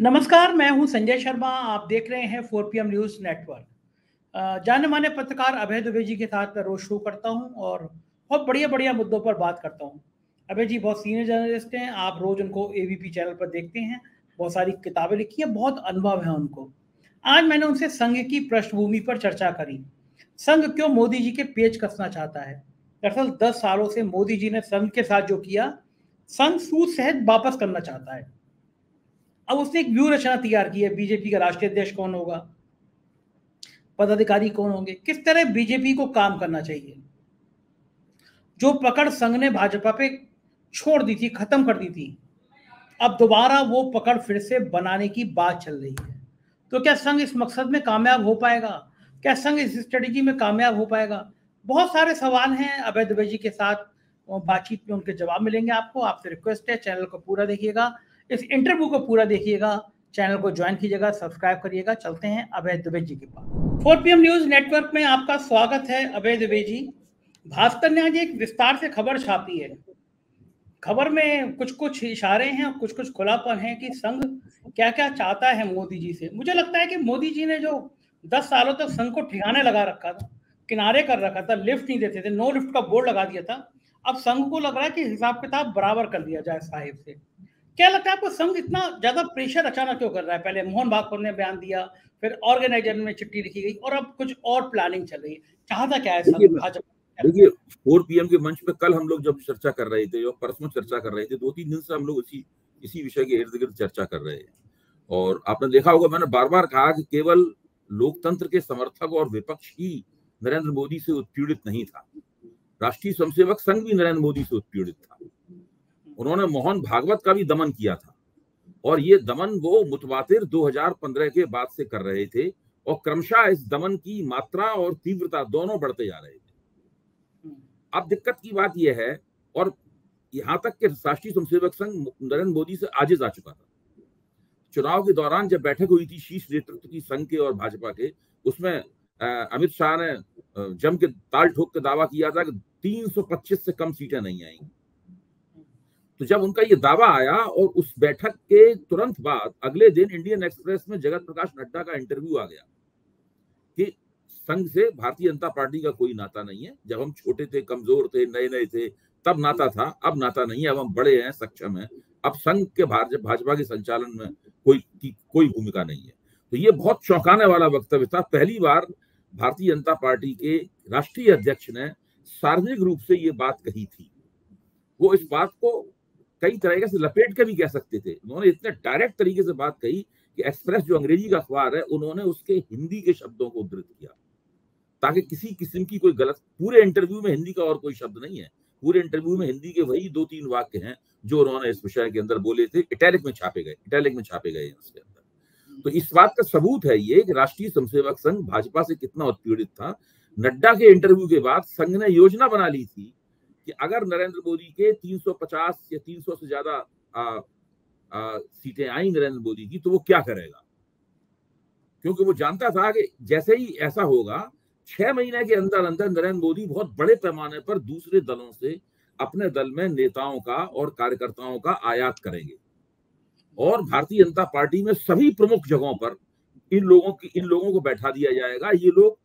नमस्कार, मैं हूं संजय शर्मा। आप देख रहे हैं 4 PM न्यूज़ नेटवर्क। जाने माने पत्रकार अभय दुबे जी के साथ मैं रोज शो करता हूं और बहुत बढ़िया बढ़िया मुद्दों पर बात करता हूं। अभय जी बहुत सीनियर जर्नलिस्ट हैं, आप रोज उनको एबीपी चैनल पर देखते हैं। बहुत सारी किताबें लिखी हैं, बहुत अनुभव है उनको। आज मैंने उनसे संघ की पृष्ठभूमि पर चर्चा करी। संघ क्यों मोदी जी के पेच कसना चाहता है। दरअसल 10 सालों से मोदी जी ने संघ के साथ जो किया, संघ सूद सहित वापस करना चाहता है। अब उसने एक व्यूह रचना तैयार की है, बीजेपी का राष्ट्रीय अध्यक्ष कौन होगा, पदाधिकारी कौन होंगे, किस तरह बीजेपी को काम करना चाहिए। जो पकड़ संघ ने भाजपा पे छोड़ दी थी, खत्म कर दी थी, अब दोबारा वो पकड़ फिर से बनाने की बात चल रही है। तो क्या संघ इस मकसद में कामयाब हो पाएगा? क्या संघ इस स्ट्रेटेजी में कामयाब हो पाएगा? बहुत सारे सवाल हैं। अभय दुबे जी के साथ बातचीत में उनके जवाब मिलेंगे आपको। आपसे रिक्वेस्ट है, चैनल को पूरा देखिएगा, इस इंटरव्यू को पूरा देखिएगा, चैनल को ज्वाइन कीजिएगा, सब्सक्राइब करिएगा। चलते हैं अभय दुबे जी के पास। 4 PM न्यूज नेटवर्क में आपका स्वागत है अभय दुबे जी। भास्कर ने आज एक विस्तार से खबर छापी है। खबर में कुछ कुछ इशारे हैं और कुछ कुछ खुलापन है कि संघ क्या क्या चाहता है मोदी जी से। मुझे लगता है कि मोदी जी ने जो 10 सालों तक संघ को ठिकाने लगा रखा था, किनारे कर रखा था, लिफ्ट नहीं देते थे, नो लिफ्ट का बोर्ड लगा दिया था, अब संघ को लग रहा है कि हिसाब किताब बराबर कर दिया जाए साहिब से। क्या लगता है आपको, संघ इतना ज्यादा प्रेशर अचानक क्यों कर रहा है? पहले मोहन भागवत ने बयान दिया, फिर ऑर्गेनाइजर में चिट्ठी लिखी गई और अब कुछ और प्लानिंग चल रही है। चाहता क्या है संघ? भाजपा देखिए 4 PM के मंच पे कल हम लोग जब चर्चा कर रहे थे और परसों चर्चा कर रहे थे, 2-3 दिन से हम लोग इसी विषय के इर्द गिर्द चर्चा कर रहे हैं। और आपने देखा होगा, मैंने बार बार कहा कि केवल लोकतंत्र के समर्थक और विपक्ष ही नरेंद्र मोदी से उत्पीड़ित नहीं था, राष्ट्रीय स्वयंसेवक संघ भी नरेंद्र मोदी से उत्पीड़ित था। उन्होंने मोहन भागवत का भी दमन किया था और ये दमन वो मुतवातिर 2015 के बाद से कर रहे थे और क्रमशः इस दमन की मात्रा और तीव्रता दोनों बढ़ते जा रहे थे। अब दिक्कत की बात यह है, और यहां तक कि राष्ट्रीय स्वयंसेवक संघ नरेंद्र मोदी से आजिज आ चुका था। चुनाव के दौरान जब बैठक हुई थी शीर्ष नेतृत्व की संघ के और भाजपा के, उसमें अमित शाह ने जम के ताल ठोक के दावा किया था कि 325 से कम सीटें नहीं आएंगी। तो जब उनका ये दावा आया और उस बैठक के तुरंत बाद अगले दिन इंडियन एक्सप्रेस में जगत प्रकाश नड्डा का इंटरव्यू आ गया कि संघ से भारतीय जनता पार्टी का कोई नाता नहीं है। जब हम छोटे थे, कमजोर थे, नए नए थे, तब नाता था, अब नाता नहीं है। अब हम बड़े हैं, सक्षम हैं, अब संघ के भाजपा के संचालन में कोई भूमिका नहीं है। तो ये बहुत चौंकाने वाला वक्तव्य था। पहली बार भारतीय जनता पार्टी के राष्ट्रीय अध्यक्ष ने सार्वजनिक रूप से ये बात कही थी। वो इस बात को कई तरीके से लपेट के भी कह सकते थे। उन्होंने इतने डायरेक्ट तरीके से बात कही कि एक्सप्रेस जो अंग्रेजी का अखबार है, उन्होंने उसके हिंदी के शब्दों को उद्धृत किया ताकि किसी किस्म की कोई गलत, पूरे इंटरव्यू में हिंदी का और कोई शब्द नहीं है। पूरे इंटरव्यू में हिंदी के वही 2-3 वाक्य हैं जो उन्होंने इस विषय के अंदर बोले थे। इटैलिक में छापे गए उसके अंदर। तो इस बात का सबूत है ये कि राष्ट्रीय स्वयंसेवक संघ भाजपा से कितना उत्पीड़ित था। नड्डा के इंटरव्यू के बाद संघ ने योजना बना ली थी कि अगर नरेंद्र मोदी के 350 या 300 से ज्यादा सीटें आई नरेंद्र मोदी की, तो वो क्या करेगा। क्योंकि वो जानता था कि जैसे ही ऐसा होगा, 6 महीने के अंदर अंदर नरेंद्र मोदी बहुत बड़े पैमाने पर दूसरे दलों से अपने दल में नेताओं का और कार्यकर्ताओं का आयात करेंगे और भारतीय जनता पार्टी में सभी प्रमुख जगहों पर इन लोगों को बैठा दिया जाएगा। ये लोग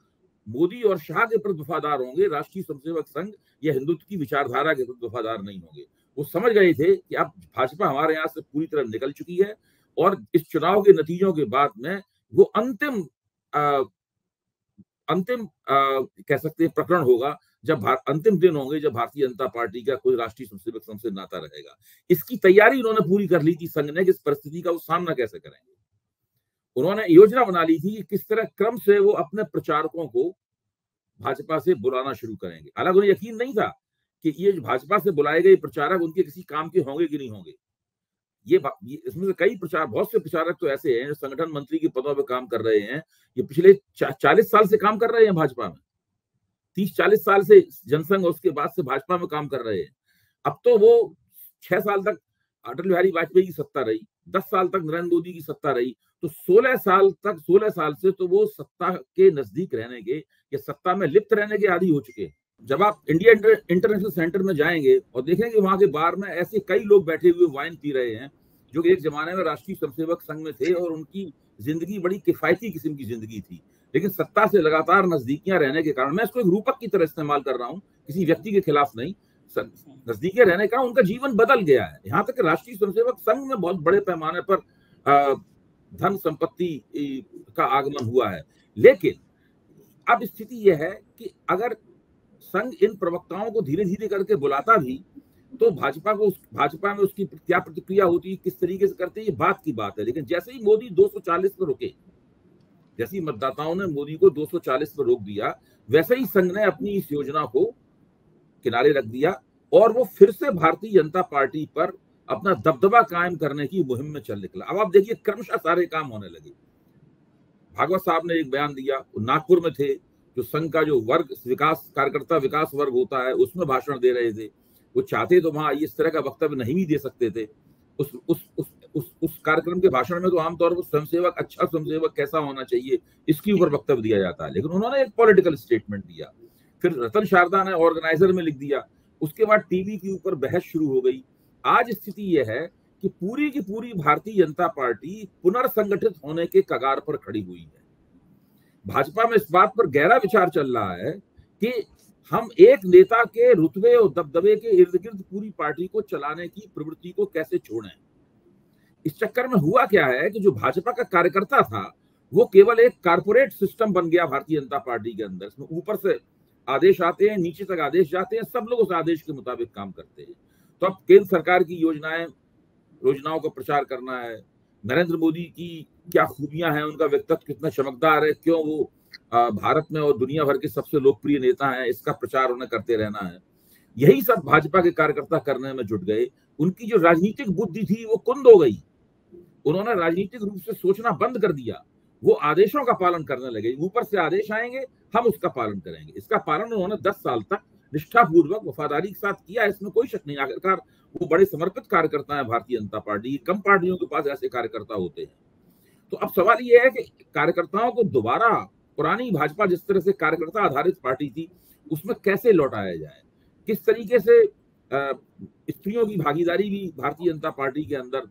मोदी और शाह के प्रति वफादार होंगे, राष्ट्रीय स्वयंसेवक संघ या हिंदुत्व की विचारधारा के प्रति वफादार नहीं होंगे। वो समझ गए थे कि अब भाजपा हमारे यहाँ से पूरी तरह निकल चुकी है और इस चुनाव के नतीजों के बाद में वो अंतिम कह सकते हैं प्रकरण होगा, जब अंतिम दिन होंगे जब भारतीय जनता पार्टी का कोई राष्ट्रीय स्वयंसेवक संघ से नाता रहेगा। इसकी तैयारी उन्होंने पूरी कर ली थी संघ ने कि इस परिस्थिति का वो सामना कैसे करेंगे। उन्होंने योजना बना ली थी कि किस तरह क्रम से वो अपने प्रचारकों को भाजपा से बुलाना शुरू करेंगे। हालांकि उन्हें यकीन नहीं था कि ये भाजपा से बुलाए गए प्रचारक उनके किसी काम के होंगे कि नहीं होंगे। ये इसमें से बहुत से प्रचारक तो ऐसे हैं जो संगठन मंत्री के पदों पर काम कर रहे हैं। ये पिछले 40 साल से काम कर रहे हैं भाजपा में, 30-40 साल से जनसंघ उसके बाद से भाजपा में काम कर रहे हैं। अब तो वो 6 साल तक अटल बिहारी वाजपेयी की सत्ता रही, 10 साल तक नरेंद्र मोदी की सत्ता रही, तो 16 साल से तो वो सत्ता के नजदीक रहने के या सत्ता में लिप्त रहने के आदी हो चुके हैं। जब आप इंडिया इंटरनेशनल सेंटर में जाएंगे और देखेंगे वहां के बार में ऐसे कई लोग बैठे हुए वाइन पी रहे हैं जो एक जमाने में राष्ट्रीय स्वयंसेवक संघ में थे और उनकी जिंदगी बड़ी किफायती किस्म की जिंदगी थी, लेकिन सत्ता से लगातार नजदीकियां रहने के कारण, मैं इसको एक रूपक की तरह इस्तेमाल कर रहा हूं, किसी व्यक्ति के खिलाफ नहीं, नजदीकियां रहने का उनका जीवन बदल गया है। यहाँ तक राष्ट्रीय स्वयंसेवक संघ में बहुत बड़े पैमाने पर धन संपत्ति का आगमन हुआ है। लेकिन अब स्थिति यह है कि अगर संघ इन प्रवक्ताओं को धीरे धीरे करके बुलाता भी तो भाजपा में उसकी क्या प्रतिक्रिया होती है, किस तरीके से करते हैं, ये बात की बात है। लेकिन जैसे ही मोदी 240 पर रुके, जैसे ही मतदाताओं ने मोदी को 240 पर रोक दिया, वैसे ही संघ ने अपनी इस योजना को किनारे रख दिया और वो फिर से भारतीय जनता पार्टी पर अपना दबदबा कायम करने की मुहिम में चल निकला। अब आप देखिए क्रमशः सारे काम होने लगे। भागवत साहब ने एक बयान दिया, वो नागपुर में थे, जो संघ का जो वर्ग कार्यकर्ता विकास वर्ग होता है उसमें भाषण दे रहे थे। वो चाहते तो वहां इस तरह का वक्तव्य नहीं भी दे सकते थे। उस कार्यक्रम के भाषण में तो आमतौर पर स्वयंसेवक, अच्छा स्वयंसेवक कैसा होना चाहिए, इसके ऊपर वक्तव्य दिया जाता है, लेकिन उन्होंने एक पॉलिटिकल स्टेटमेंट दिया। फिर रतन शारदा ने ऑर्गेनाइजर में लिख दिया। उसके बाद टीवी के ऊपर बहस शुरू हो गई। आज स्थिति यह है कि पूरी की पूरी भारतीय जनता पार्टी पुनर्संगठित होने के कगार पर खड़ी हुई है। भाजपा में इस बात पर गहरा विचार चल रहा है कि हम एक नेता के रुतबे और दबदबे के इर्द गिर्द पूरी पार्टी को चलाने की प्रवृत्ति को कैसे छोड़ें। इस चक्कर में हुआ क्या है कि जो भाजपा का कार्यकर्ता था वो केवल एक कारपोरेट सिस्टम बन गया भारतीय जनता पार्टी के अंदर। इसमें ऊपर से आदेश आते हैं, नीचे तक आदेश जाते हैं, सब लोग उस आदेश के मुताबिक काम करते हैं। तो अब केंद्र सरकार की योजनाओं का प्रचार करना है, नरेंद्र मोदी की क्या खूबियां हैं, उनका व्यक्तित्व कितना चमकदार है, क्यों वो भारत में और दुनिया भर के सबसे लोकप्रिय नेता हैं, इसका प्रचार उन्हें करते रहना है। यही सब भाजपा के कार्यकर्ता करने में जुट गए। उनकी जो राजनीतिक बुद्धि थी वो कुंद हो गई। उन्होंने राजनीतिक रूप से सोचना बंद कर दिया। वो आदेशों का पालन करने लगे। ऊपर से आदेश आएंगे, हम उसका पालन करेंगे। इसका पालन उन्होंने 10 साल तक निष्ठापूर्वक वफादारी के साथ किया, इसमें कोई शक नहीं। आखिरकार वो बड़े समर्पित कार्यकर्ता है भारतीय जनता पार्टी। कम पार्टियों के पास ऐसे कार्यकर्ता होते हैं। तो अब सवाल ये है कि कार्यकर्ताओं को दोबारा पुरानी भाजपा जिस तरह से कार्यकर्ता आधारित पार्टी थी उसमें कैसे लौटाया जाए, किस तरीके से स्त्रियों की भागीदारी भी भारतीय जनता पार्टी के अंदर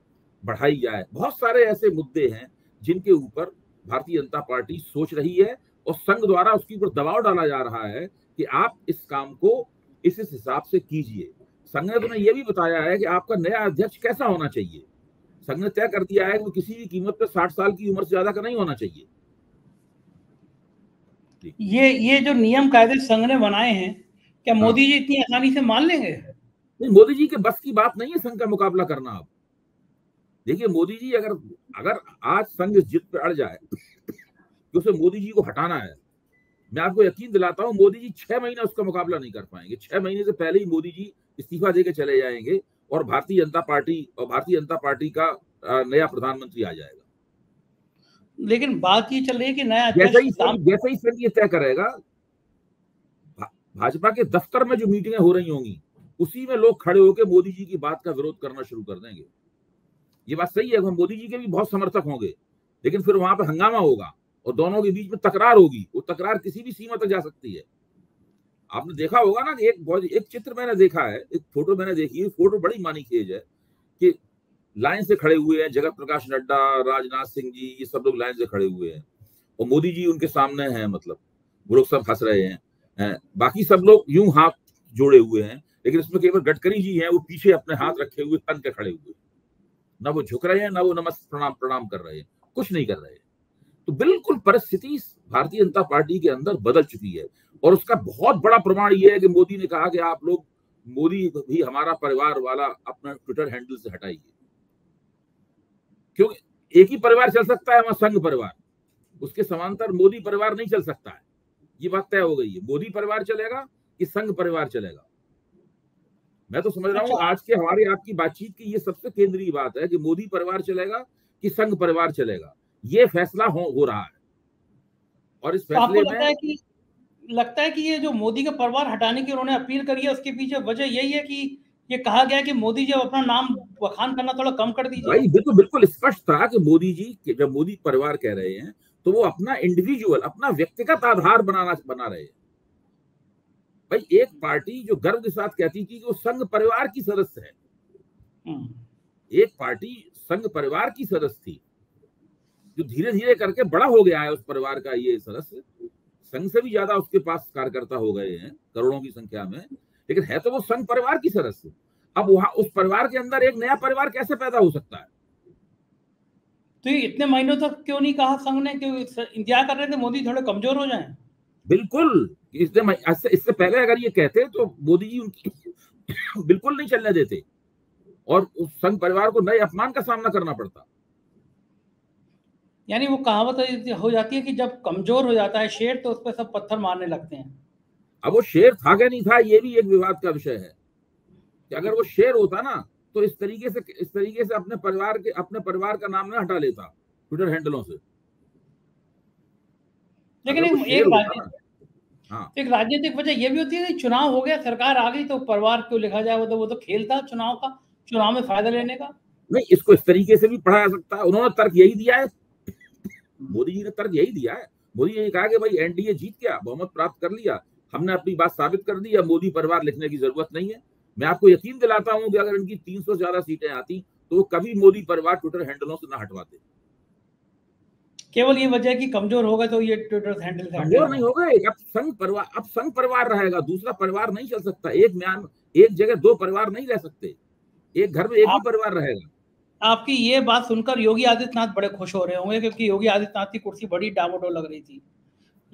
बढ़ाई जाए। बहुत सारे ऐसे मुद्दे हैं जिनके ऊपर भारतीय जनता पार्टी सोच रही है और संघ द्वारा उसके ऊपर दबाव डाला जा रहा है कि आप इस काम को इस हिसाब से कीजिए। संघ ने तुम्हें यह भी बताया है कि आपका नया अध्यक्ष कैसा होना चाहिए। संघ ने तय कर दिया है कि वो किसी भी कीमत पर 60 साल की उम्र से ज्यादा का नहीं होना चाहिए। ये जो नियम कायदे संघ ने बनाए हैं, क्या मोदी जी इतनी आसानी से मान लेंगे? नहीं, मोदी जी के बस की बात नहीं है संघ का मुकाबला करना। अब देखिए, मोदी जी अगर आज संघ जिद पे अड़ जाए कि उसे मोदी जी को हटाना है, मैं आपको यकीन दिलाता हूं मोदी जी 6 महीने उसका मुकाबला नहीं कर पाएंगे। 6 महीने से पहले ही मोदी जी इस्तीफा देके चले जाएंगे और भारतीय जनता पार्टी का नया प्रधानमंत्री आ जाएगा। लेकिन बात ये चल रही है कि नया जैसे ही संघ ये तय करेगा, भाजपा के दफ्तर में जो मीटिंगें हो रही होंगी उसी में लोग खड़े होकर मोदी जी की बात का विरोध करना शुरू कर देंगे। ये बात सही है, मोदी जी के भी बहुत समर्थक होंगे, लेकिन फिर वहां पर हंगामा होगा और दोनों के बीच में तकरार होगी। वो तकरार किसी भी सीमा तक जा सकती है। आपने देखा होगा ना कि एक चित्र मैंने देखा है, एक फोटो मैंने देखी है, फोटो बड़ी मानी खेज है कि लाइन से खड़े हुए हैं जगत प्रकाश नड्डा, राजनाथ सिंह जी, ये सब लोग लाइन से खड़े हुए हैं और मोदी जी उनके सामने हैं। मतलब वो लोग सब हंस रहे हैं, बाकी सब लोग यूं हाथ जोड़े हुए हैं, लेकिन इसमें केवल गडकरी जी हैं, वो पीछे अपने हाथ रखे हुए तन के खड़े हुए, ना वो झुक रहे हैं, ना वो प्रणाम कर रहे हैं, कुछ नहीं कर रहे हैं। तो बिल्कुल परिस्थिति भारतीय जनता पार्टी के अंदर बदल चुकी है और उसका बहुत बड़ा प्रमाण यह है कि मोदी ने कहा कि आप लोग मोदी भी हमारा परिवार वाला अपना ट्विटर हैंडल से हटाइए, क्योंकि एक ही परिवार चल सकता है, हमारा संघ परिवार, उसके समांतर मोदी परिवार नहीं चल सकता है। ये बात तय हो गई है। मोदी परिवार चलेगा कि संघ परिवार चलेगा। मैं तो समझ रहा हूँ आज के हमारी आपकी बातचीत की ये सबसे केंद्रीय बात है कि मोदी परिवार चलेगा कि संघ परिवार चलेगा, ये फैसला हो रहा है। और इस फैसले में लगता है कि ये जो मोदी का परिवार हटाने की उन्होंने अपील करी है, उसके पीछे वजह यही है कि ये कहा गया कि मोदी जी अपना नाम बखान करना थोड़ा कम कर दीजिए। भाई बिल्कुल स्पष्ट था कि मोदी जी जब मोदी परिवार कह रहे हैं तो वो अपना इंडिविजुअल, अपना व्यक्तिगत आधार बना रहे हैं। भाई एक पार्टी जो गर्व के साथ कहती थी कि वो संघ परिवार की सदस्य है, एक पार्टी संघ परिवार की सदस्य थी, जो धीरे धीरे करके बड़ा हो गया है उस परिवार का ये सदस्य, संघ से भी ज्यादा उसके पास कार्यकर्ता हो गए हैं करोड़ों की संख्या में, लेकिन है तो वो संघ परिवार की सदस्य। अब वहां उस परिवार के अंदर एक नया परिवार कैसे पैदा हो सकता है? तो ये इतने महीनों तक क्यों नहीं कहा संघ ने, क्यों इंतजार कर रहे थे मोदी थोड़े कमजोर हो जाएं? बिल्कुल, इससे पहले अगर ये कहते तो मोदी जी उनकी बिल्कुल नहीं चलने देते और उस संघ परिवार को नए अपमान का सामना करना पड़ता। यानी वो कहावत हो जाती है कि जब कमजोर हो जाता है शेर तो उस पर सब पत्थर मारने लगते हैं। अब वो शेर था क्या नहीं था, ये भी एक विवाद का विषय है कि अगर वो शेर होता ना तो इस तरीके से अपने परिवार का नाम ना हटा लेता ट्विटर हैंडलों से। लेकिन हाँ, एक राजनीतिक वजह ये भी होती है कि चुनाव हो गया, सरकार आ गई, तो परिवार क्यों लिखा जाए? वो तो खेल था चुनाव का, चुनाव में फायदा लेने का। नहीं, इसको इस तरीके से भी पढ़ा जा सकता है। उन्होंने तर्क यही दिया है, मोदी जी ने तर्क यही दिया है। मोदी जी ने कहा कि भाई एनडीए जीत गया, बहुमत प्राप्त कर लिया, हमने अपनी बात साबित कर दी, अब मोदी परिवार लिखने की जरूरत नहीं है। मैं आपको यकीन दिलाता हूं कि अगर इनकी 300 से ज्यादा सीटें आती तो वो कभी मोदी परिवार ट्विटर हैंडलों से ना हटवाते। केवल ये वजह कि कमजोर होगा तो ये ट्विटर हैंडल से कमजोर नहीं हो गए। अब संघ परिवार रहेगा, दूसरा परिवार नहीं चल सकता। एक जगह दो परिवार नहीं रह सकते, एक घर में एक ही परिवार रहेगा। आपकी ये बात सुनकर योगी आदित्यनाथ बड़े खुश हो रहे होंगे, क्योंकि योगी आदित्यनाथ की कुर्सी बड़ी डामाडोल लग रही थी।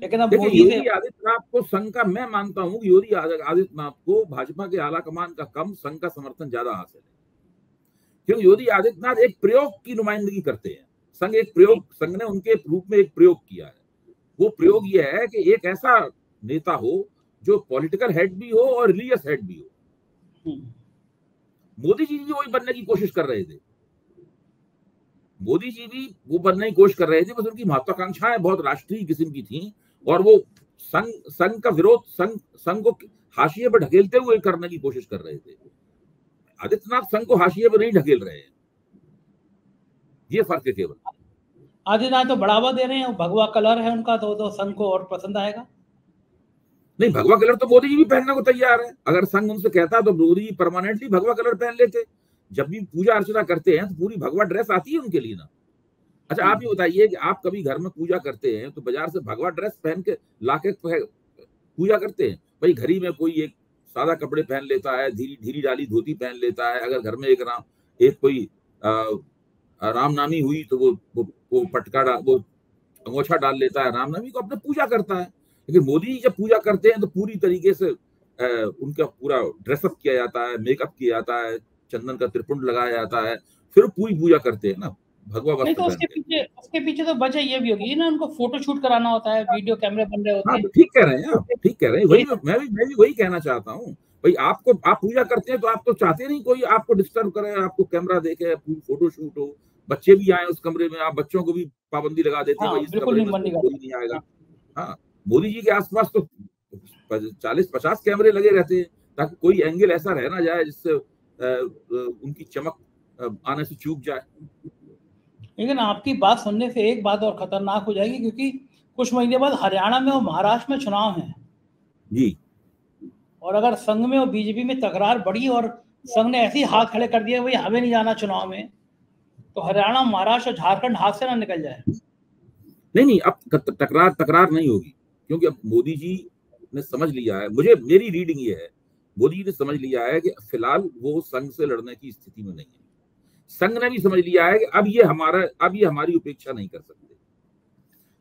लेकिन अब देखिए, योगी आदित्यनाथ को संघ का, मैं मानता हूं कि योगी आदित्यनाथ को भाजपा के आला कमान का कम, संघ का समर्थन ज्यादा हासिल है, क्योंकि योगी आदित्यनाथ एक प्रयोग की नुमाइंदगी करते हैं। संघ ने उनके रूप में एक प्रयोग किया है। वो प्रयोग ये है कि एक ऐसा नेता हो जो पॉलिटिकल हेड भी हो और रिलीजियस हेड भी हो। मोदी जी भी वही बनने की कोशिश कर रहे थे, मोदी जी भी वो बनने की कोशिश कर रहे थे, बस उनकी महत्वाकांक्षाएं बहुत राष्ट्रीय किस्म की थी और वो संघ का विरोध, संघ को हाशिए पर ढकेलते हुए करने की कोशिश कर रहे थे। आदित्यनाथ संघ को हाशिए पर नहीं ढकेल रहे हैं, ये फर्क है केवल। आदित्यनाथ तो बढ़ावा दे रहे हैं, भगवा कलर है उनका, तो संघ को और पसंद आएगा। नहीं, भगवा कलर तो मोदी जी भी पहनने को तैयार है। अगर संघ उनसे कहता तो मोदी जी परमानेंटली भगवा कलर पहन लेते। जब भी पूजा अर्चना करते हैं तो पूरी भगवा ड्रेस आती है उनके लिए ना। अच्छा, आप ये बताइए कि आप कभी घर में पूजा करते हैं तो बाजार से भगवा ड्रेस पहन के लाके पूजा करते हैं? भाई, घर ही में कोई एक सादा कपड़े पहन लेता है, धीरी डाली धोती पहन लेता है। अगर घर में एक कोई रामनामी हुई तो वो पटका वो अंगोछा डाल लेता है, रामनवमी को अपने पूजा करता है। लेकिन मोदी जी जब पूजा करते हैं तो पूरी तरीके से उनका पूरा ड्रेसअप किया जाता है, मेकअप किया जाता है, चंदन का त्रिपुंड लगाया जाता है, फिर पूरी पूजा करते हैं ना भगवा वस्त्र तो उसके पीछे तो वजह ये भी होगी ना, उनको फोटो शूट कराना होता है, वीडियो कैमरे बन रहे होते हैं। ठीक कह रहे हैं आप, ठीक कह रहे हैं। वही मैं भी वही कहना चाहता हूँ। भाई, आप पूजा करते हैं तो आप तो चाहते नहीं कोई आपको डिस्टर्ब करे, आपको कैमरा देखे, फोटो शूट हो, बच्चे भी आए उस कमरे में, आप बच्चों को भी पाबंदी लगा देते हैं, भाई इस कमरे में कोई नहीं आएगा। हाँ, मोदी जी के आसपास तो 40-50 कैमरे लगे रहते हैं ताकि कोई एंगल ऐसा रह ना जाए जिससे उनकी चमक आने से चूक जाए। लेकिन आपकी बात सुनने से एक बात और खतरनाक हो जाएगी, क्योंकि कुछ महीने बाद हरियाणा में और महाराष्ट्र में चुनाव है जी, और अगर संघ में और बीजेपी में तकरार बढ़ी और संघ ने ऐसे ही हाथ खड़े कर दिए भाई हमें नहीं जाना चुनाव में, तो हरियाणा, महाराष्ट्र और झारखंड हाथ से ना निकल जाए। नहीं, अब तकरार नहीं होगी, क्योंकि अब मोदी जी ने समझ लिया है, मेरी रीडिंग ये है, मोदी जी ने समझ लिया है कि फिलहाल वो संघ से लड़ने की स्थिति में नहीं है। संघ ने भी समझ लिया है कि अब ये हमारी उपेक्षा नहीं कर सकते।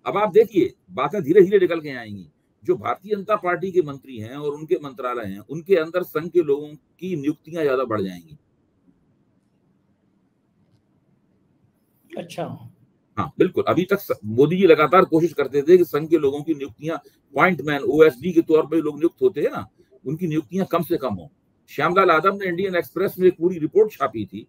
अब आप देखिए, बातें धीरे धीरे निकल के आएंगी। जो भारतीय जनता पार्टी के मंत्री हैं और उनके मंत्रालय हैं, उनके अंदर संघ के लोगों की नियुक्तियां ज्यादा बढ़ जाएंगी। अच्छा, हाँ बिल्कुल। अभी तक मोदी जी लगातार कोशिश करते थे कि संघ के लोगों की नियुक्तियां, पॉइंटमैन, ओएसडी के तौर पर लोग नियुक्त होते हैं ना, उनकी नियुक्तियां कम से कम हो। श्यामलाल यादव ने इंडियन एक्सप्रेस में एक पूरी रिपोर्ट छापी थी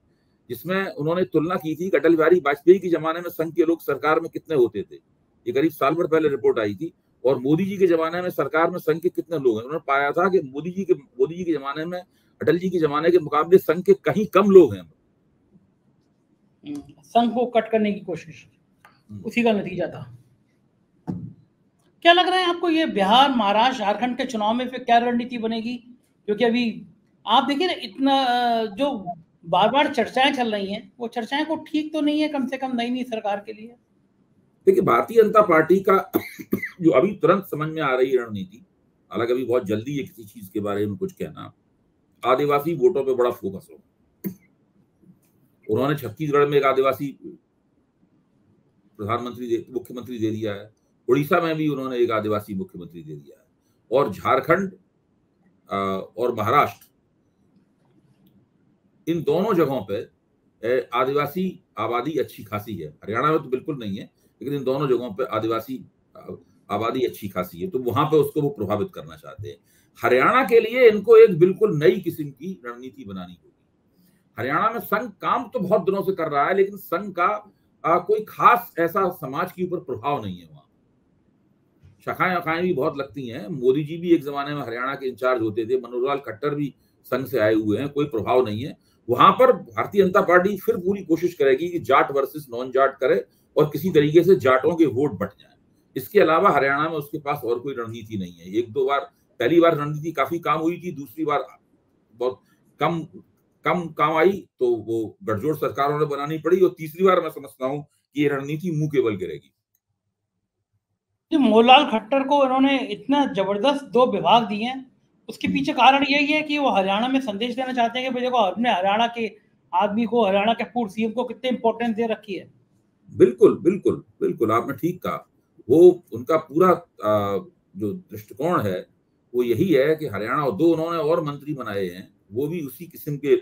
जिसमें उन्होंने तुलना की थी अटल बिहारी वाजपेयी के जमाने में संघ के लोग सरकार में कितने होते थे। ये करीब साल भर पहले रिपोर्ट आई थी, और मोदी जी के जमाने में सरकार में संघ के कितने लोग हैं। उन्होंने पाया था कि मोदी जी के जमाने में अटल जी के जमाने के मुकाबले संघ के कहीं कम लोग हैं। संघ को कट करने की कोशिश, उसी का नतीजा था। क्या लग रहा है आपको, ये बिहार, महाराष्ट्र, झारखंड के चुनाव में फिर क्या रणनीति बनेगी? क्योंकि अभी आप देखिए ना, इतना जो बार बार चर्चाएं चल रही हैं, वो चर्चाएं को ठीक तो नहीं है कम से कम नई सरकार के लिए। देखिए, भारतीय जनता पार्टी का जो अभी तुरंत समझ में आ रही है रणनीति, हालांकि अभी बहुत जल्दी है किसी चीज के बारे में कुछ कहना, आदिवासी वोटों पे बड़ा फोकस होगा। उन्होंने छत्तीसगढ़ में एक आदिवासी मुख्यमंत्री दे दिया है, उड़ीसा में भी उन्होंने एक आदिवासी मुख्यमंत्री दे दिया है, और झारखंड और महाराष्ट्र, इन दोनों जगहों पे आदिवासी आबादी अच्छी खासी है। हरियाणा में तो बिल्कुल नहीं है, लेकिन इन दोनों जगहों पे आदिवासी आबादी अच्छी खासी है, तो वहां पे उसको वो प्रभावित करना चाहते हैं। हरियाणा के लिए इनको एक बिल्कुल नई किस्म की रणनीति बनानी होगी। हरियाणा में संघ काम तो बहुत दिनों से कर रहा है, लेकिन संघ का कोई खास ऐसा समाज के ऊपर प्रभाव नहीं है। वहां शाखाएं वाखाएं भी बहुत लगती हैं। मोदी जी भी एक जमाने में हरियाणा के इंचार्ज होते थे, मनोहर लाल खट्टर भी संघ से आए हुए हैं, कोई प्रभाव नहीं है वहां पर। भारतीय जनता पार्टी फिर पूरी कोशिश करेगी कि जाट वर्सेस नॉन जाट करे और किसी तरीके से जाटों के वोट बढ़ जाए। इसके अलावा हरियाणा में उसके पास और कोई रणनीति नहीं है। एक दो बार, पहली बार रणनीति काफी काम हुई थी, दूसरी बार बहुत कम काम आई, तो वो गठजोड़ सरकारों ने बनानी पड़ी, और तीसरी बार मैं समझता हूँ कि ये रणनीति मुंह के बल गिरेगी। मोहनलाल खट्टर को इन्होंने इतना जबरदस्त 2 विभाग दिए हैं, उसके पीछे कारण यही है कि वो हरियाणा में संदेश देना चाहते हैं कि देखो हमने हरियाणा के आदमी को, हरियाणा के पूर्व सीएम को कितने इंपॉर्टेंस दे रखी है। बिल्कुल बिल्कुल बिल्कुल, आपने ठीक कहा। वो उनका पूरा जो दृष्टिकोण है वो यही है कि हरियाणा, और 2 उन्होंने और मंत्री बनाए हैं, वो भी उसी किस्म के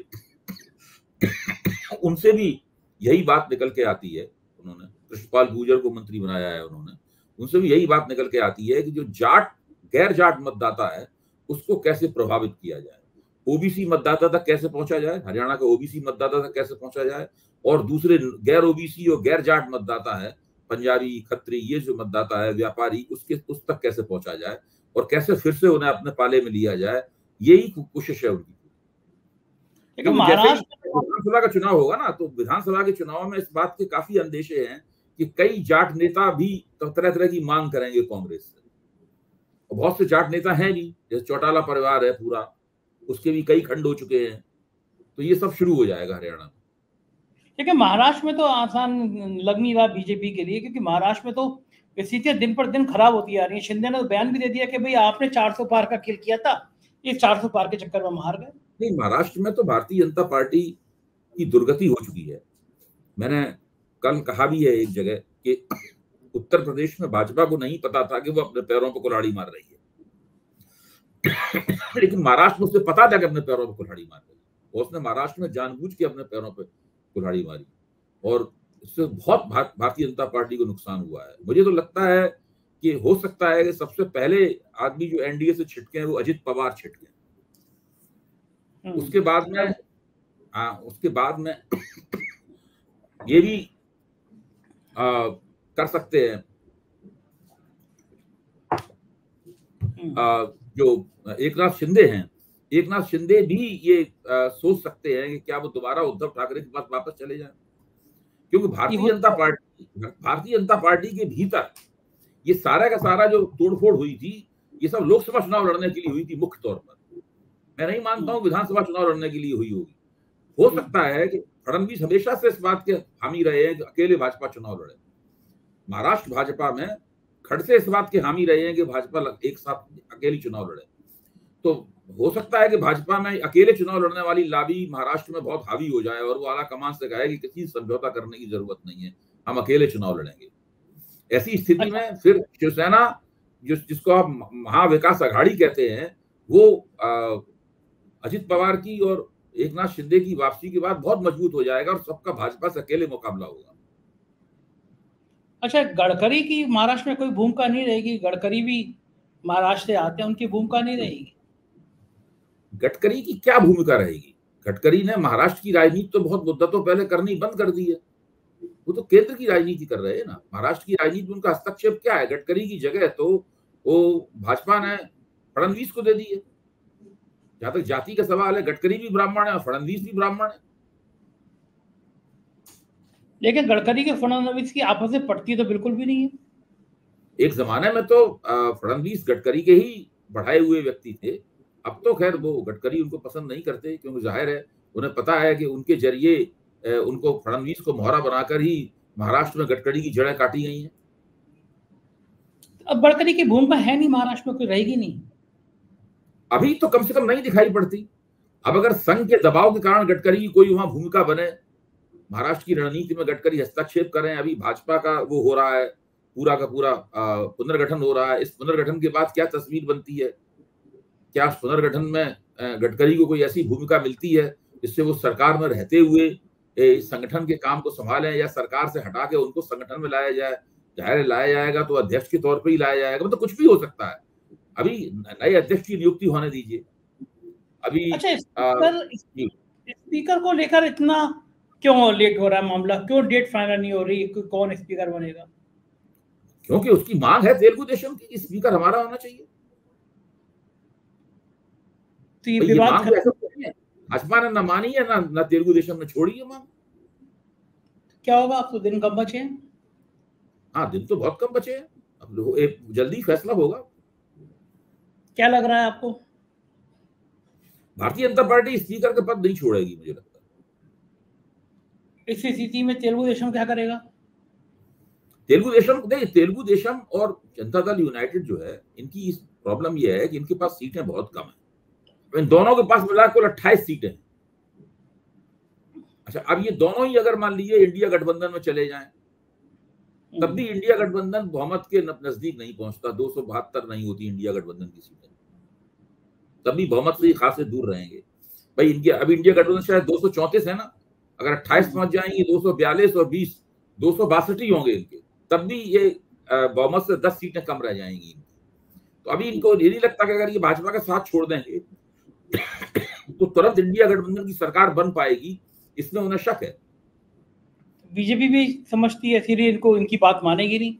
उनसे भी यही बात निकल के आती है। उन्होंने कृष्णपाल गुर्जर को मंत्री बनाया है, उन्होंने उनसे भी यही बात निकल के आती है कि जो जाट, गैर जाट मतदाता है उसको कैसे प्रभावित किया जाए, ओबीसी मतदाता तक कैसे पहुंचा जाए, हरियाणा का ओबीसी मतदाता तक कैसे पहुंचा जाए, और दूसरे गैर ओबीसी और गैर जाट मतदाता है, पंजाबी, खत्री, ये जो मतदाता है, व्यापारी, उस तक कैसे पहुंचा जाए और कैसे फिर से उन्हें अपने पाले में लिया जाए, यही कोशिश है उनकी। विधानसभा का चुनाव होगा ना, तो विधानसभा के चुनाव में इस बात के काफी अंदेशे हैं कि कई जाट नेता भी तरह तरह की मांग करेंगे कांग्रेस से। बहुत से जाट नेता हैं भी, जैसे चौटाला परिवार है पूरा, उसके भी कई खंड हो चुके हैं, तो ये सब शुरू हो जाएगा हरियाणा में। देखिए, महाराष्ट्र में तो आसान लग नहीं रहा बीजेपी के लिए, क्योंकि महाराष्ट्र में तो स्थितियां दिन पर दिन खराब होती आ रही है। शिंदे ने तो बयान भी दे दिया कि भाई आपने 400 पार का खेल किया था, इस 400 पार के चक्कर में हार गए। नहीं, महाराष्ट्र में तो भारतीय जनता पार्टी की दुर्गति हो चुकी है। मैंने कल कहा भी है एक जगह कि उत्तर प्रदेश में भाजपा को नहीं पता था कि वो अपने पैरों पर कुल्हाड़ी मार रही है, लेकिन महाराष्ट्र में उसे पता था कि अपने पैरों पर कुल्हाड़ी मार रही है, और उसने महाराष्ट्र में जानबूझ के अपने पैरों पर कुल्हाड़ी मारी, और इससे बहुत भारतीय जनता पार्टी को नुकसान हुआ है। मुझे तो लगता है कि हो सकता है कि सबसे पहले आदमी जो एनडीए से छिटके हैं वो अजित पवार छिटके, उसके बाद में ये भी कर सकते हैं जो एकनाथ शिंदे हैं, एकनाथ शिंदे भी ये सोच सकते हैं कि क्या वो दोबारा उद्धव ठाकरे के पास वापस चले जाएं, क्योंकि भारतीय जनता पार्टी के भीतर ये सारा का सारा जो तोड़फोड़ हुई थी, ये सब लोकसभा चुनाव लड़ने के लिए हुई थी मुख्य तौर पर। मैं नहीं मानता हूं विधानसभा चुनाव लड़ने के लिए हुई होगी। हो सकता है कि फडणवीस हमेशा से इस बात के हामी रहे हैं कि अकेले भाजपा चुनाव लड़े। महाराष्ट्र भाजपा में खड़से इस बात के हामी रहे हैं कि भाजपा एक साथ अकेली चुनाव लड़े। तो हो सकता है कि भाजपा में अकेले चुनाव लड़ने वाली लाबी महाराष्ट्र में बहुत हावी हो जाए और वो आला कमान से कहे कि किसी समझौता करने की जरूरत नहीं है, हम अकेले चुनाव लड़ेंगे। ऐसी स्थिति में फिर शिवसेना, जिसको आप महाविकास अघाड़ी कहते हैं, वो अजित पवार की और एकनाथ शिंदे की वापसी के बाद बहुत मजबूत हो जाएगा और सबका भाजपा से अकेले मुकाबला होगा। अच्छा, गडकरी की महाराष्ट्र में कोई भूमिका नहीं रहेगी? गडकरी भी महाराष्ट्र से आते हैं, उनकी भूमिका नहीं रहेगी? गडकरी की क्या भूमिका रहेगी? गडकरी ने महाराष्ट्र की राजनीति तो बहुत मुद्दतों पहले करनी बंद कर दी है। वो तो केंद्र की राजनीति कर रहे हैं ना। महाराष्ट्र की राजनीति में उनका हस्तक्षेप क्या है? गडकरी की जगह तो वो भाजपा ने फडणवीस को दे दी है। जहां तक जाति का सवाल है, गडकरी भी ब्राह्मण है और फडणवीस भी ब्राह्मण है। लेकिन गडकरी के फडणवीस की आपस में पटती तो बिल्कुल भी नहीं है। एक जमाने में तो फडणवीस गडकरी के ही बढ़ाए हुए व्यक्ति थे। अब तो खैर वो गडकरी उनको पसंद नहीं करते, क्योंकि जाहिर है उन्हें पता है कि उनके जरिए उनको फडणवीस को मोहरा बनाकर ही महाराष्ट्र में गडकरी की जड़ें काटी गई हैं। अब गडकरी की भूमिका है नहीं महाराष्ट्र में, कोई रहेगी नहीं, अभी तो कम से कम नहीं दिखाई पड़ती। अब अगर संघ के दबाव के कारण गडकरी की कोई वहां भूमिका बने, महाराष्ट्र की रणनीति में गडकरी हस्तक्षेप करें, अभी भाजपा का वो हो रहा है, पूरा का पूरा पुनर्गठन हो रहा है। इस पुनर्गठन के बाद क्या तस्वीर बनती है, क्या उस पुनर्गठन में गडकरी को कोई ऐसी भूमिका मिलती है जिससे वो सरकार में रहते हुए संगठन के काम को संभालें, या सरकार से हटा के उनको संगठन में लाया जाए। जाहिर लाया जाएगा तो अध्यक्ष के तौर पर ही लाया जाएगा, मतलब कुछ भी हो सकता है। अभी नए अध्यक्ष की नियुक्ति होने दीजिए। अभी अच्छा, स्पीकर को लेकर इतना क्यों लेट हो रहा है मामला, क्यों डेट फाइनल नहीं हो रही, कौन स्पीकर बनेगा? क्योंकि उसकी मांग है तेलुगु देशम की, स्पीकर हमारा होना चाहिए। तो ये विवाद भाजपा ने न मानी है, ना तेलुगु देशम ने छोड़ी है मांग। क्या होगा? आप तो दिन कम बचे हैं। हाँ, दिन तो बहुत कम बचे हैं, अब एक जल्दी फैसला होगा। क्या लग रहा है आपको? भारतीय जनता पार्टी स्पीकर का पद नहीं छोड़ेगी, मुझे लगता है। इस स्थिति में तेलुगु देशम क्या करेगा? तेलुगु देशम और जनता दल यूनाइटेड जो है, इनकी प्रॉब्लम यह है कि इनके पास सीटें बहुत कम है। इन दोनों के पास मिलाकर कुल 28 सीटें हैं। अच्छा, अब ये दोनों ही अगर मान लीजिए इंडिया गठबंधन में चले जाएं, तब भी इंडिया गठबंधन बहुमत के नजदीक नहीं पहुंचता। 272 नहीं होती इंडिया गठबंधन की सीटें, तब भी बहुमत से खासे दूर रहेंगे भाई इनके। अभी इंडिया गठबंधन शायद 234 है ना, अगर 28 पहुंच जाएंगे, 242 और 20 262 ही होंगे इनके, तब भी ये बहुमत से 10 सीटें कम रह जाएंगी। तो अभी इनको ये नहीं लगता कि अगर ये भाजपा का साथ छोड़ देंगे तो तुरंत इंडिया गठबंधन की सरकार बन पाएगी, इसमें उन्हें शक है। बीजेपी भी समझती है सीरियल इनको, इनकी बात मानेगी नहीं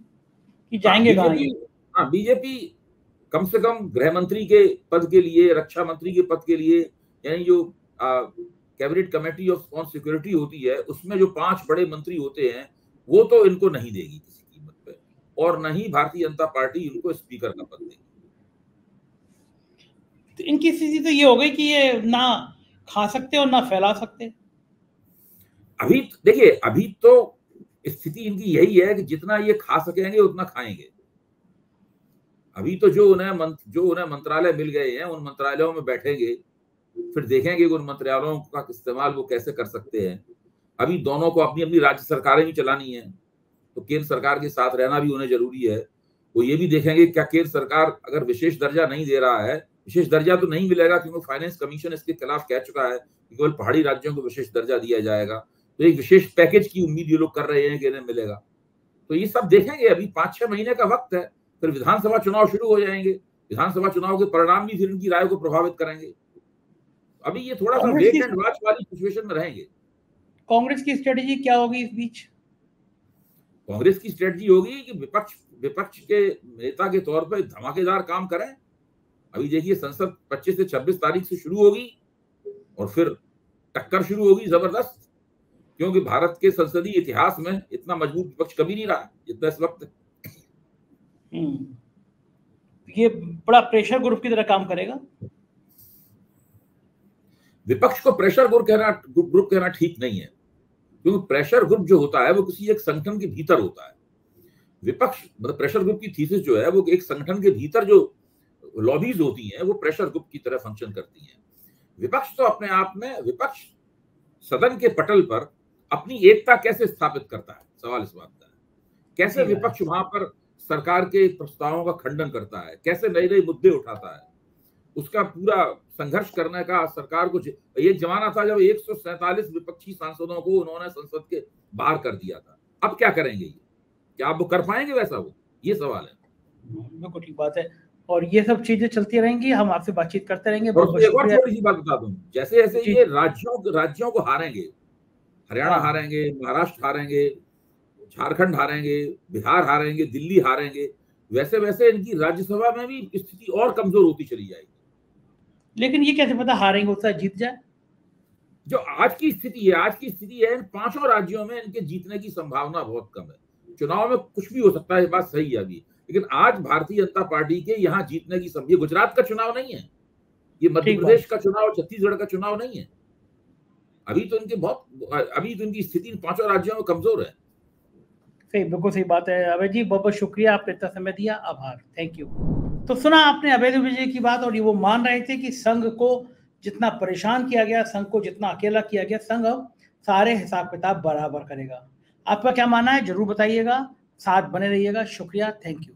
कि जाएंगे कहां। हाँ, बीजेपी कम से कम गृह मंत्री के पद के लिए, रक्षा मंत्री के पद के लिए, यानी जो कैबिनेट कमेटी ऑन सिक्योरिटी होती है, उसमें जो 5 बड़े मंत्री होते हैं, वो तो इनको नहीं देगी किसी कीमत पे, और न ही भारतीय जनता पार्टी इनको स्पीकर का पद देगी। तो इनकी स्थिति तो ये हो गई कि ये ना खा सकते और ना फैला सकते। अभी देखिए, अभी तो स्थिति इनकी यही है कि जितना ये खा सकेंगे उतना खाएंगे। अभी तो जो उन्हें मंत्रालय मिल गए हैं, उन मंत्रालयों में बैठेंगे, फिर देखेंगे उन मंत्रालयों का इस्तेमाल वो कैसे कर सकते हैं। अभी दोनों को अपनी अपनी राज्य सरकारें भी चलानी है, तो केंद्र सरकार के साथ रहना भी उन्हें जरूरी है। वो ये भी देखेंगे क्या केंद्र सरकार अगर विशेष दर्जा नहीं दे रहा है, विशेष दर्जा तो नहीं मिलेगा क्योंकि फाइनेंस कमीशन इसके खिलाफ कह चुका है कि केवल पहाड़ी राज्यों को विशेष दर्जा दिया जाएगा, तो एक विशेष पैकेज की उम्मीद ये लोग कर रहे हैं कि इन्हें मिलेगा। तो ये सब देखेंगे। अभी 5-6 महीने का वक्त है, फिर विधानसभा चुनाव शुरू हो जाएंगे। विधानसभा चुनाव के परिणाम भी फिर इनकी राय को प्रभावित करेंगे। अभी ये थोड़ा सा वेट एंड वॉच वाली सिचुएशन में रहेंगे। कांग्रेस की स्ट्रेटेजी क्या होगी इस बीच? कांग्रेस की स्ट्रेटजी होगी कि विपक्ष के नेता के तौर पर धमाकेदार काम करें। अभी देखिए, संसद 25 से 26 तारीख से शुरू होगी और फिर टक्कर शुरू होगी जबरदस्त, क्योंकि भारत के संसदीय इतिहास में इतना मजबूत विपक्ष कभी नहीं रहा जितना इस वक्त। ये बड़ा प्रेशर ग्रुप की तरह काम करेगा। विपक्ष को प्रेशर ग्रुप कहना ठीक नहीं है, क्योंकि प्रेशर ग्रुप जो होता है वो किसी एक संगठन के भीतर होता है। विपक्ष मतलब प्रेशर ग्रुप की थीसिस जो है वो एक संगठन के भीतर जो लॉबीज होती हैं वो प्रेशर ग्रुप की तरह फंक्शन करती हैं। विपक्ष तो अपने आप में, विपक्ष सदन के पटल पर अपनी एकता कैसे स्थापित करता है, सवाल इस बात का है। कैसे विपक्ष वहां पर सरकार के प्रस्तावों का खंडन करता है, कैसे नए नए मुद्दे उठाता है, उसका पूरा संघर्ष करने का सरकार को। एक जमाना था जब 147 विपक्षी सांसदों को उन्होंने संसद के बाहर कर दिया था। अब क्या करेंगे ये? क्या आप वो कर पाएंगे वैसा? वो ये सवाल है। बिल्कुल ठीक बात है, और ये सब चीजें चलती रहेंगी, हम आपसे बातचीत करते रहेंगे। एक और थोड़ी सी बात बता दूं, जैसे जैसे ये राज्यों को हारेंगे, हरियाणा हारेंगे, महाराष्ट्र हारेंगे, झारखंड हारेंगे, बिहार हारेंगे, दिल्ली हारेंगे, वैसे वैसे इनकी राज्यसभा में भी स्थिति और कमजोर होती चली जाएगी। लेकिन ये कैसे पता हारेंगे उससे जीत जाए? जो आज की स्थिति है, इन 5 राज्यों में इनके जीतने की संभावना बहुत कम है। चुनाव में कुछ भी हो सकता है, बात सही है अभी, लेकिन आज भारतीय जनता पार्टी के यहाँ जीतने की संभावना। गुजरात का चुनाव नहीं है, ये मध्य प्रदेश का चुनाव, छत्तीसगढ़ का चुनाव नहीं है। अभी तो इनकी स्थिति इन 5 राज्यों में कमजोर है। सही, बिल्कुल सही बात है अभय जी, बहुत बहुत शुक्रिया, आपने इतना समय दिया, आभार, थैंक यू। तो सुना आपने अभय दुबे जी की बात, और ये वो मान रहे थे कि संघ को जितना परेशान किया गया, संघ को जितना अकेला किया गया, संघ अब सारे हिसाब किताब बराबर करेगा। आपका क्या मानना है जरूर बताइएगा, साथ बने रहिएगा, शुक्रिया, थैंक यू।